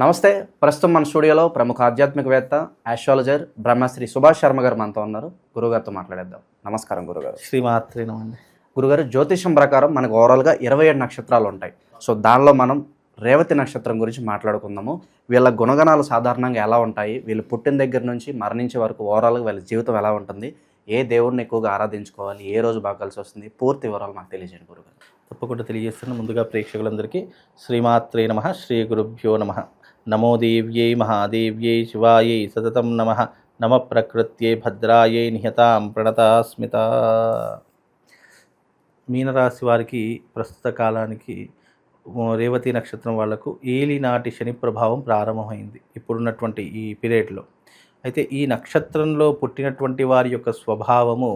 నమస్తే. ప్రస్తుతం మన స్టూడియోలో ప్రముఖ ఆధ్యాత్మికవేత్త, ఆస్ట్రాలజర్ బ్రహ్మశ్రీ సుభాష్ శర్మ గారు మనతో ఉన్నారు. గురుగారితో మాట్లాడేద్దాం. నమస్కారం గురుగారు. శ్రీమాత్రే నమః. గురుగారు, జ్యోతిషం ప్రకారం మనకు ఓవరాల్గా 27 నక్షత్రాలు ఉంటాయి. సో దానిలో మనం రేవతి నక్షత్రం గురించి మాట్లాడుకుందాము. వీళ్ళ గుణగణాలు సాధారణంగా ఎలా ఉంటాయి, వీళ్ళు పుట్టిన దగ్గర నుంచి మరణించే వరకు ఓవరాల్గా వీళ్ళ జీవితం ఎలా ఉంటుంది, ఏ దేవుడిని ఎక్కువగా ఆరాధించుకోవాలి, ఏ రోజు బాగా కలిసి వస్తుంది, పూర్తి వివరాలు మాకు తెలియజేయండి గురుగారు. తప్పకుండా తెలియజేస్తున్న ముందుగా ప్రేక్షకులందరికీ శ్రీమాత్రే నమః, శ్రీ గురుభ్యో నమః. నమో దేవ్యై మహాదేవ్యై శివాయై సతతం నమః. నమ ప్రకృత్యై భద్రాయై నిహతాం ప్రణతాస్మిత. మీనరాశి వారికి ప్రస్తుత కాలానికి రేవతి నక్షత్రం వాళ్లకు ఏలినాటి శని ప్రభావం ప్రారంభమైంది ఇప్పుడున్నటువంటి ఈ పీరియడ్లో. అయితే ఈ నక్షత్రంలో పుట్టినటువంటి వారి యొక్క స్వభావము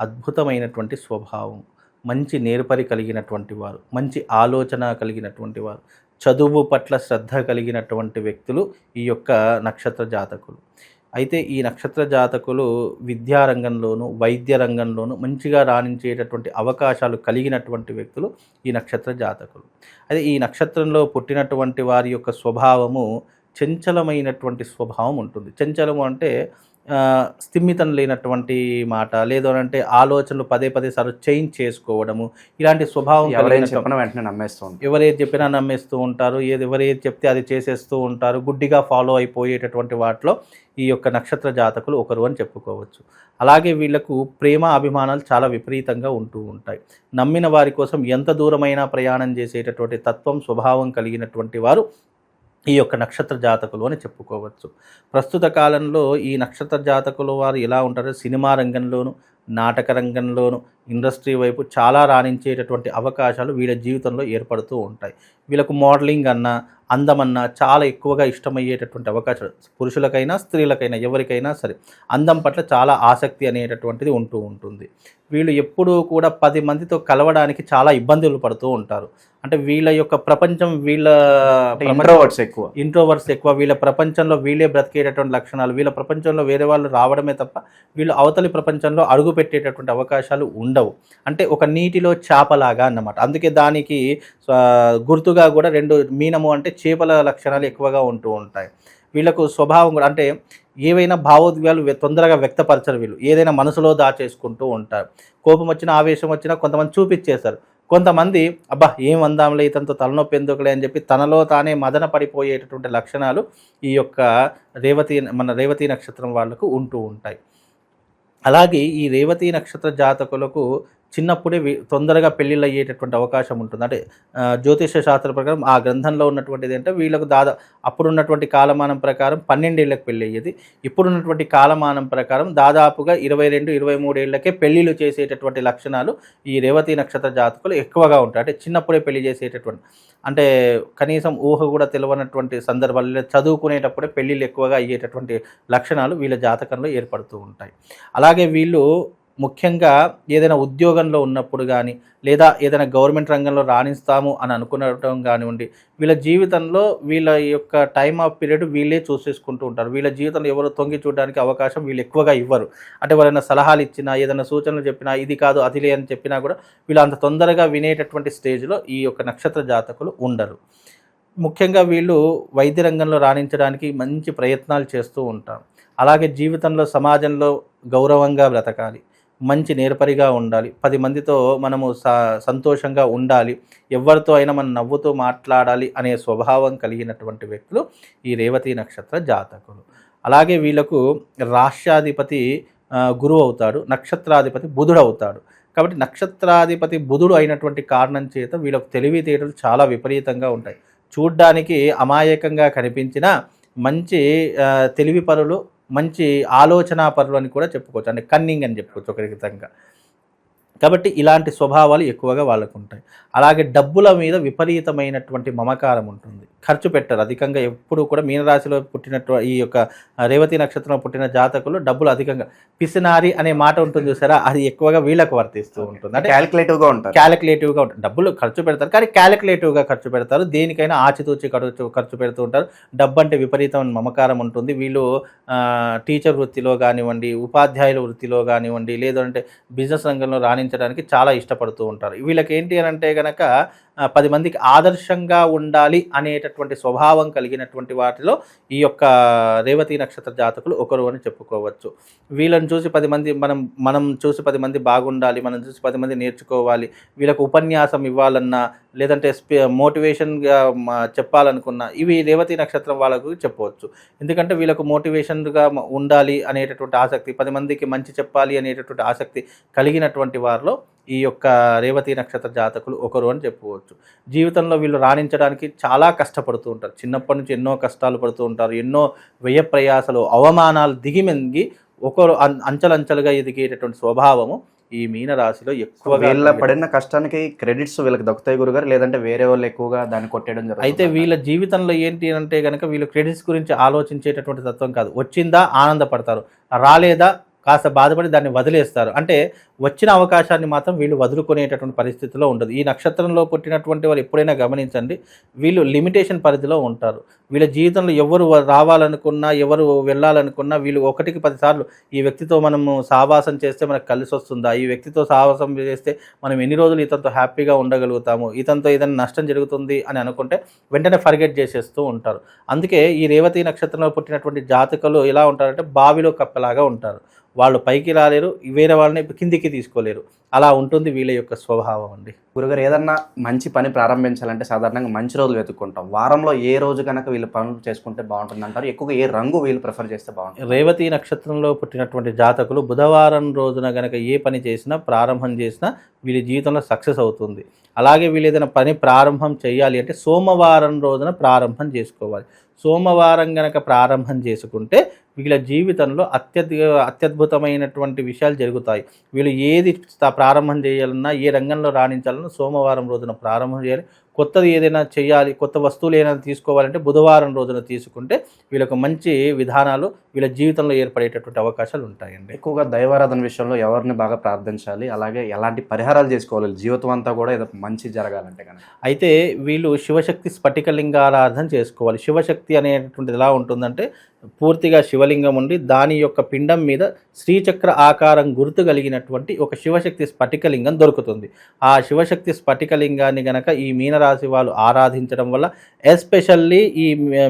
అద్భుతమైనటువంటి స్వభావం, మంచి నేర్పరి కలిగినటువంటి వారు, మంచి ఆలోచన కలిగినటువంటి వారు, చదువు పట్ల శ్రద్ధ కలిగినటువంటి వ్యక్తులు ఈ యొక్క నక్షత్ర జాతకులు. అయితే ఈ నక్షత్ర జాతకులు విద్యారంగంలోనూ వైద్య రంగంలోనూ మంచిగా రాణించేటటువంటి అవకాశాలు కలిగినటువంటి వ్యక్తులు ఈ నక్షత్ర జాతకులు. అయితే ఈ నక్షత్రంలో పుట్టినటువంటి వారి యొక్క స్వభావము చంచలమైనటువంటి స్వభావం ఉంటుంది. చంచలము అంటే స్థిమితం లేనటువంటి మాట, లేదు అంటే ఆలోచనలు పదే పదే చేంజ్ చేసుకోవడము, ఇలాంటి స్వభావం వెంటనే నమ్మేస్తూ ఉంటారు. ఎవరేది చెప్పినా నమ్మేస్తూ ఉంటారు, ఎవరేది చెప్తే అది చేసేస్తూ ఉంటారు. గుడ్డిగా ఫాలో అయిపోయేటటువంటి వాటిలో ఈ యొక్క నక్షత్ర జాతకులు ఒకరు అని చెప్పుకోవచ్చు. అలాగే వీళ్లకు ప్రేమ అభిమానాలు చాలా విపరీతంగా ఉంటూ ఉంటాయి. నమ్మిన వారి కోసం ఎంత దూరమైనా ప్రయాణం చేసేటటువంటి తత్వం, స్వభావం కలిగినటువంటి వారు ఈ యొక్క నక్షత్ర జాతకులు అని చెప్పుకోవచ్చు. ప్రస్తుత కాలంలో ఈ నక్షత్ర జాతకులు వారు ఎలా ఉంటారో సినిమా రంగంలోను, నాటక రంగంలోను, ఇండస్ట్రీ వైపు చాలా రాణించేటటువంటి అవకాశాలు వీళ్ళ జీవితంలో ఏర్పడుతూ ఉంటాయి. వీళ్ళకు మోడలింగ్ అన్నా, అందమన్నా చాలా ఎక్కువగా ఇష్టమయ్యేటటువంటి అవకాశాలు పురుషులకైనా స్త్రీలకైనా ఎవరికైనా సరే అందం పట్ల చాలా ఆసక్తి అనేటటువంటిది ఉంటూ ఉంటుంది. వీళ్ళు ఎప్పుడూ కూడా 10 మందితో కలవడానికి చాలా ఇబ్బందులు పడుతూ ఉంటారు. అంటే వీళ్ళ యొక్క ప్రపంచం, వీళ్ళ ఇంట్రోవర్ట్స్ ఎక్కువ, వీళ్ళ ప్రపంచంలో వీళ్ళే బ్రతికేటటువంటి లక్షణాలు, వీళ్ళ ప్రపంచంలో వేరే వాళ్ళు రావడమే తప్ప వీళ్ళు అవతలి ప్రపంచంలో అడుగు పెట్టేటటువంటి అవకాశాలు ఉండవు. అంటే ఒక నీటిలో చేపలాగా అన్నమాట. అందుకే దానికి గుర్తుగా కూడా 2 మీనము అంటే చేపల లక్షణాలు ఎక్కువగా ఉంటూ ఉంటాయి. వీళ్ళకు స్వభావం కూడా అంటే ఏవైనా భావోద్వేగాలు తొందరగా వ్యక్తపరచరు. వీళ్ళు ఏదైనా మనసులో దాచేసుకుంటూ ఉంటారు. కోపం వచ్చినా, ఆవేశం వచ్చినా కొంతమంది చూపించేస్తారు. కొంతమంది అబ్బా ఏం అందాంలే, ఇతనితో తలనొప్పి ఎందుకులే అని చెప్పి తనలో తానే మదన పడిపోయేటటువంటి లక్షణాలు ఈ యొక్క రేవతి నక్షత్రం వాళ్లకు ఉంటూ ఉంటాయి. అలాగే ఈ రేవతి నక్షత్ర జాతకులకు చిన్నప్పుడే తొందరగా పెళ్ళిళ్ళు అయ్యేటటువంటి అవకాశం ఉంటుంది. అంటే జ్యోతిష శాస్త్ర ప్రకారం ఆ గ్రంథంలో ఉన్నటువంటిది అంటే వీళ్ళకు అప్పుడున్నటువంటి కాలమానం ప్రకారం 12 ఏళ్ళకి పెళ్ళి అయ్యేది. ఇప్పుడున్నటువంటి కాలమానం ప్రకారం దాదాపుగా 22-23 ఏళ్ళకే పెళ్ళిళ్ళు చేసేటటువంటి లక్షణాలు ఈ రేవతి నక్షత్ర జాతకులు ఎక్కువగా ఉంటాయి. అంటే చిన్నప్పుడే పెళ్లి చేసేటటువంటి, అంటే కనీసం ఊహ కూడా తెలియనటువంటి సందర్భాల్లో చదువుకునేటప్పుడే పెళ్ళిళ్ళు ఎక్కువగా అయ్యేటటువంటి లక్షణాలు వీళ్ళ జాతకంలో ఏర్పడుతూ ఉంటాయి. అలాగే వీళ్ళు ముఖ్యంగా ఏదైనా ఉద్యోగంలో ఉన్నప్పుడు కానీ, లేదా ఏదైనా గవర్నమెంట్ రంగంలో రాణిస్తాము అని అనుకునడం కానివ్వండి, వీళ్ళ జీవితంలో వీళ్ళ యొక్క టైమ్ ఆఫ్ పీరియడ్ వీళ్ళే చూసేసుకుంటూ ఉంటారు. వీళ్ళ జీవితంలో ఎవరు తొంగి చూడడానికి అవకాశం వీళ్ళు ఎక్కువగా ఇవ్వరు. అంటే ఎవరైనా సలహాలు ఇచ్చినా, ఏదైనా సూచనలు చెప్పినా, ఇది కాదు అదిలే అని చెప్పినా కూడా వీళ్ళు అంత తొందరగా వినేటటువంటి స్టేజ్లో ఈ యొక్క నక్షత్ర జాతకులు ఉండరు. ముఖ్యంగా వీళ్ళు వైద్య రంగంలో రాణించడానికి మంచి ప్రయత్నాలు చేస్తూ ఉంటారు. అలాగే జీవితంలో సమాజంలో గౌరవంగా బ్రతకాలి, మంచి నేర్పరిగా ఉండాలి, 10 మందితో మనము సంతోషంగా ఉండాలి, ఎవరితో అయినా మనం నవ్వుతూ మాట్లాడాలి అనే స్వభావం కలిగినటువంటి వ్యక్తులు ఈ రేవతి నక్షత్ర జాతకులు. అలాగే వీళ్ళకు రాష్ట్రాధిపతి గురువు అవుతాడు, నక్షత్రాధిపతి బుధుడు అవుతాడు. కాబట్టి నక్షత్రాధిపతి బుధుడు అయినటువంటి కారణం చేత వీళ్ళకు తెలివితేటలు చాలా విపరీతంగా ఉంటాయి. చూడ్డానికి అమాయకంగా కనిపించిన మంచి తెలివి పరులు, మంచి ఆలోచనా పరులు అని కూడా చెప్పుకోవచ్చు. అంటే కన్నింగ్ అని చెప్పుకోవచ్చు ఒక విధంగా. కాబట్టి ఇలాంటి స్వభావాలు ఎక్కువగా వాళ్ళకు ఉంటాయి. అలాగే డబ్బుల మీద విపరీతమైనటువంటి మమకారం ఉంటుంది. ఖర్చు పెట్టరు అధికంగా. ఎప్పుడు కూడా మీనరాశిలో ఈ యొక్క రేవతి నక్షత్రంలో పుట్టిన జాతకులు డబ్బులు అధికంగా, పిసినారి అనే మాట ఉంటుంది చూసారా, అది ఎక్కువగా వీళ్ళకు వర్తిస్తూ ఉంటుంది. అంటే క్యాలిక్యులేటివ్గా ఉంటుంది. డబ్బులు ఖర్చు పెడతారు, కానీ క్యాలిక్యులేటివ్గా ఖర్చు పెడతారు. దేనికైనా ఆచితూచి ఖర్చు పెడుతూ ఉంటారు. డబ్బు అంటే విపరీతమైన మమకారం ఉంటుంది. వీళ్ళు టీచర్ వృత్తిలో కానివ్వండి, ఉపాధ్యాయుల వృత్తిలో కానివ్వండి, లేదంటే బిజినెస్ రంగంలో రాణించడానికి చాలా ఇష్టపడుతూ ఉంటారు. వీళ్ళకి ఏంటి అని అంటే కనుక 10 మందికి ఆదర్శంగా ఉండాలి అనేటటువంటి స్వభావం కలిగినటువంటి వాటిలో ఈ యొక్క రేవతి నక్షత్ర జాతకులు ఒకరు అని చెప్పుకోవచ్చు. వీళ్ళని చూసి 10 మంది మనం చూసి 10 మంది బాగుండాలి, మనం చూసి 10 మంది నేర్చుకోవాలి, వీళ్ళకు ఉపన్యాసం ఇవ్వాలన్నా లేదంటే మోటివేషన్గా చెప్పాలనుకున్నా ఇవి రేవతి నక్షత్రం వాళ్ళకు చెప్పవచ్చు. ఎందుకంటే వీళ్ళకు మోటివేషన్గా ఉండాలి అనేటటువంటి ఆసక్తి, 10 మందికి మంచి చెప్పాలి అనేటటువంటి ఆసక్తి కలిగినటువంటి వారిలో ఈ యొక్క రేవతి నక్షత్ర జాతకులు ఒకరు అని చెప్పుకోవచ్చు. జీవితంలో వీళ్ళు రాణించడానికి చాలా కష్టపడుతూ ఉంటారు. చిన్నప్పటి నుంచి ఎన్నో కష్టాలు పడుతూ ఉంటారు, ఎన్నో వ్యయ ప్రయాసలు అవమానాలు దిగిమెంగి ఒకరు అంచెలంచెలుగా ఎదిగేటటువంటి స్వభావము ఈ మీనరాశిలో ఎక్కువగా. వీళ్ళ పడిన కష్టానికి క్రెడిట్స్ వీళ్ళకి దొరుకుతాయి గురుగారు, లేదంటే వేరే వాళ్ళు ఎక్కువగా దాన్ని కొట్టేయడం జరుగుతుంది? అయితే వీళ్ళ జీవితంలో ఏంటి అంటే కనుక వీళ్ళు క్రెడిట్స్ గురించి ఆలోచించేటటువంటి తత్వం కాదు. వచ్చిందా ఆనందపడతారు, రాలేదా కాస్త బాధపడి దాన్ని వదిలేస్తారు. అంటే వచ్చిన అవకాశాన్ని మాత్రం వీళ్ళు వదులుకునేటటువంటి పరిస్థితిలో ఉండదు. ఈ నక్షత్రంలో పుట్టినటువంటి వాళ్ళు ఎప్పుడైనా గమనించండి, వీళ్ళు లిమిటేషన్ పరిధిలో ఉంటారు. వీళ్ళ జీవితంలో ఎవరు రావాలనుకున్నా, ఎవరు వెళ్ళాలనుకున్నా వీళ్ళు 1కి 10 సార్లు ఈ వ్యక్తితో మనము సావాసం చేస్తే మనకు కలిసి వస్తుందా, ఈ వ్యక్తితో సావాసం చేస్తే మనం ఎన్ని రోజులు ఇతనితో హ్యాపీగా ఉండగలుగుతాము, ఇతనితో ఏదైనా నష్టం జరుగుతుంది అని అనుకుంటే వెంటనే ఫర్గెట్ చేసేస్తూ ఉంటారు. అందుకే ఈ రేవతి నక్షత్రంలో పుట్టినటువంటి జాతకులు ఎలా ఉంటారంటే బావిలో కప్పలాగా ఉంటారు. వాళ్ళు పైకి రాలేరు, వేరే వాళ్ళని కిందికి తీసుకోలేరు. అలా ఉంటుంది వీళ్ళ యొక్క స్వభావం అండి. గురుగారు, ఏదన్నా మంచి పని ప్రారంభించాలంటే సాధారణంగా మంచి రోజులు వెతుక్కుంటాం. వారంలో ఏ రోజు కనుక వీళ్ళు పనులు చేసుకుంటే బాగుంటుంది అంటారు? ఎక్కువగా ఏ రంగు వీళ్ళు ప్రిఫర్ చేస్తే బాగుంటుంది? రేవతి నక్షత్రంలో పుట్టినటువంటి జాతకులు బుధవారం రోజున గనక ఏ పని చేసినా, ప్రారంభం చేసినా వీళ్ళ జీవితంలో సక్సెస్ అవుతుంది. అలాగే వీళ్ళు ఏదైనా పని ప్రారంభం చేయాలి అంటే సోమవారం రోజున ప్రారంభం చేసుకోవాలి. సోమవారం గనక ప్రారంభం చేసుకుంటే వీళ్ళ జీవితంలో అత్యద్భుతమైనటువంటి విషయాలు జరుగుతాయి. వీళ్ళు ఏది ప్రారంభం చేయాలన్నా, ఏ రంగంలో రాణించాలన్నా సోమవారం రోజున ప్రారంభం చేయాలి. కొత్తది ఏదైనా చేయాలి, కొత్త వస్తువులు ఏదైనా తీసుకోవాలంటే బుధవారం రోజున తీసుకుంటే వీళ్ళకు మంచి విధానాలు వీళ్ళ జీవితంలో ఏర్పడేటటువంటి అవకాశాలు ఉంటాయండి. ఎక్కువగా దైవారాధన విషయంలో ఎవరిని బాగా ప్రార్థించాలి, అలాగే ఎలాంటి పరిహారాలు చేసుకోవాలి జీవితం అంతా కూడా ఏదో మంచి జరగాలంటే కనుక? అయితే వీళ్ళు శివశక్తి స్ఫటికలింగారాధన చేసుకోవాలి. శివశక్తి అనేటువంటిది ఎలా ఉంటుందంటే పూర్తిగా శివలింగం ఉండి దాని యొక్క పిండం మీద శ్రీచక్ర ఆకారం గుర్తు కలిగినటువంటి ఒక శివశక్తి స్ఫటికలింగం దొరుకుతుంది. ఆ శివశక్తి స్ఫటికలింగాన్ని గనక ఈ మీనరాశి వాళ్ళు ఆరాధించడం వల్ల, ఎస్పెషల్లీ ఈ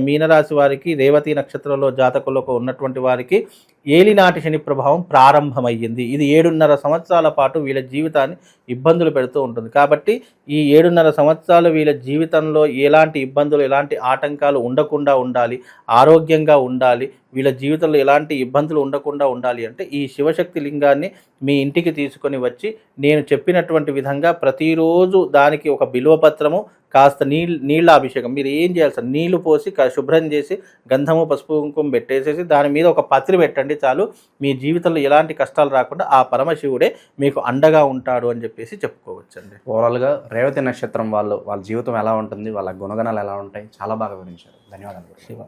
మీనరాశి వారికి రేవతి నక్షత్రంలో జాతకులకు ఉన్నటువంటి వారికి ఏలినాటి శని ప్రభావం ప్రారంభమయ్యింది. ఇది 7.5 సంవత్సరాల పాటు వీళ్ళ జీవితాన్ని ఇబ్బందులు పెడుతూ ఉంటుంది. కాబట్టి ఈ 7.5 సంవత్సరాలు వీళ్ళ జీవితంలో ఎలాంటి ఇబ్బందులు, ఎలాంటి ఆటంకాలు ఉండకుండా ఉండాలి, ఆరోగ్యంగా ఉండాలి, వీళ్ళ జీవితంలో ఎలాంటి ఇబ్బందులు ఉండకుండా ఉండాలి అంటే ఈ శివశక్తి లింగాన్ని మీ ఇంటికి తీసుకొని వచ్చి నేను చెప్పినటువంటి విధంగా ప్రతిరోజు దానికి ఒక బిల్వపత్రము, కాస్త నీళ్ళ అభిషేకం, మీరు ఏం చేయాలి సార్, నీళ్లు పోసి శుభ్రం చేసి గంధము పసుపు కుంకుమ పెట్టేసేసి దాని మీద ఒక పత్రి పెట్టండి చాలు. మీ జీవితంలో ఎలాంటి కష్టాలు రాకుండా ఆ పరమశివుడే మీకు అండగా ఉంటాడు అని చెప్పేసి చెప్పుకోవచ్చండి. ఓవరాల్గా రేవతి నక్షత్రం వాళ్ళ జీవితం ఎలా ఉంటుంది, వాళ్ళ గుణగణాలు ఎలా ఉంటాయి, చాలా బాగా వివరించారు. ధన్యవాదాలు. శివ.